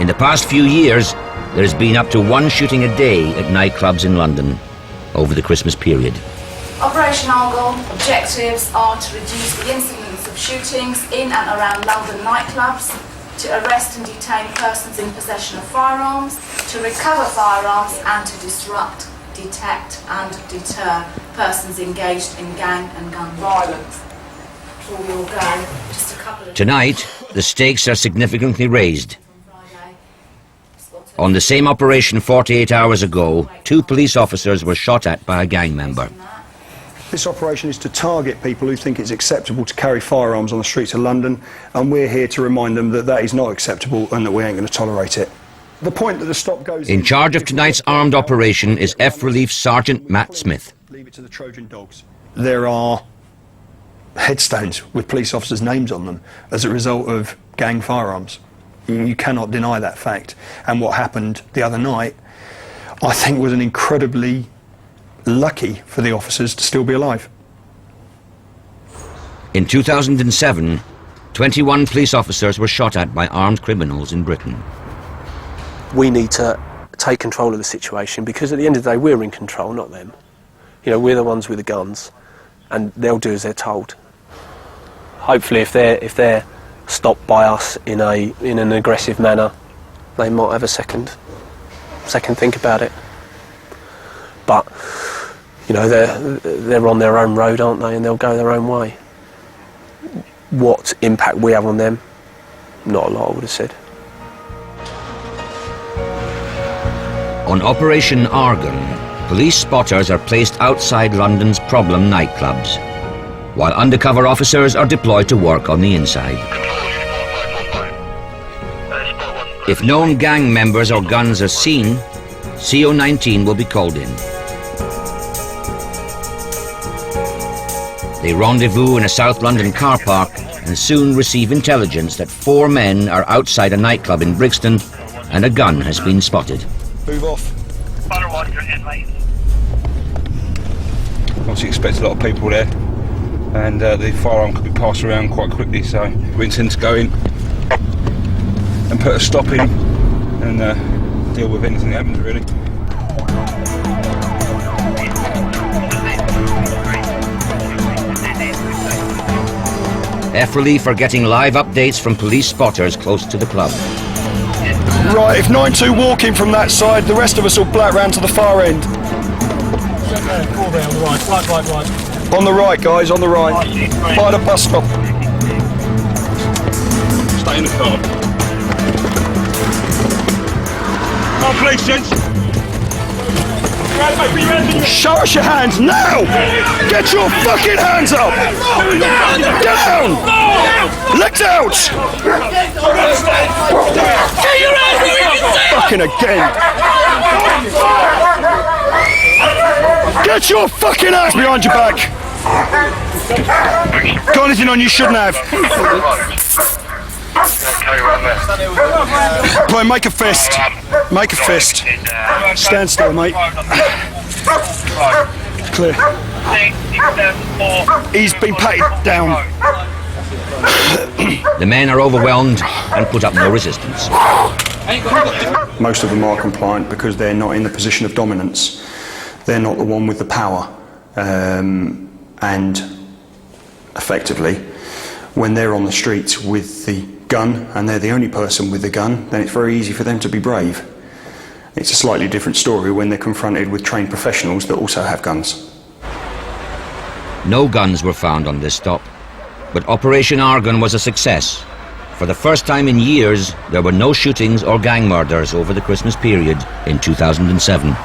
In the past few years, there has been up to one shooting a day at nightclubs in London over the Christmas period. Operation Argon objectives are to reduce the incidence of shootings in and around London nightclubs, to arrest and detain persons in possession of firearms, to recover firearms and to disrupt, detect and deter persons engaged in gang and gun violence. Before we all go, just a couple of... Tonight, the stakes are significantly raised. On the same operation 48 hours ago, 2 police officers were shot at by a gang member. This operation is to target people who think it's acceptable to carry firearms on the streets of London, and we're here to remind them that that is not acceptable and that we ain't going to tolerate it. The point that the stop goes... In charge of tonight's armed operation is F Relief Sergeant Matt Smith. Leave it to the Trojan dogs. There are headstones with police officers' names on them as a result of gang firearms. You cannot deny that fact. And what happened the other night, I think, was an incredibly lucky for the officers to still be alive. In 2007, 21 police officers were shot at by armed criminals in Britain. We need to take control of the situation, because at the end of the day we're in control, not them. You know, we're the ones with the guns, and they'll do as they're told. Hopefully if they're stopped by us in an aggressive manner, they might have a second think about it. But you know, they're on their own road, aren't they, and they'll go their own way. What impact we have on them? Not a lot, I would have said. On Operation Argon, police spotters are placed outside London's problem nightclubs, while undercover officers are deployed to work on the inside. If known gang members or guns are seen, CO19 will be called in. They rendezvous in a South London car park and soon receive intelligence that 4 men are outside a nightclub in Brixton and a gun has been spotted. Move off. Obviously expect a lot of people there, and the firearm could be passed around quite quickly, so we intend to go in and put a stop in and deal with anything that happens, really. F Relief are getting live updates from police spotters close to the club. Right, if 9-2 walk in from that side, the rest of us will black round to the far end. Right. On the right, guys, on the right. By the bus stop. Stay in the car. Come on, police, gents. Show us your hands now! Get your fucking hands up! Down! Legs out! Fucking again! Get your fucking ass behind your back! Got anything on you shouldn't have? Boy, make a fist. Make a fist. Stand still, mate. Clear. He's been patted down. The men are overwhelmed and put up no resistance. Most of them are compliant because they're not in the position of dominance. They're not the one with the power. And effectively, when they're on the streets with the gun and they're the only person with the gun, then it's very easy for them to be brave. It's a slightly different story when they're confronted with trained professionals that also have guns. No guns were found on this stop, but Operation Argon was a success. For the first time in years, there were no shootings or gang murders over the Christmas period in 2007.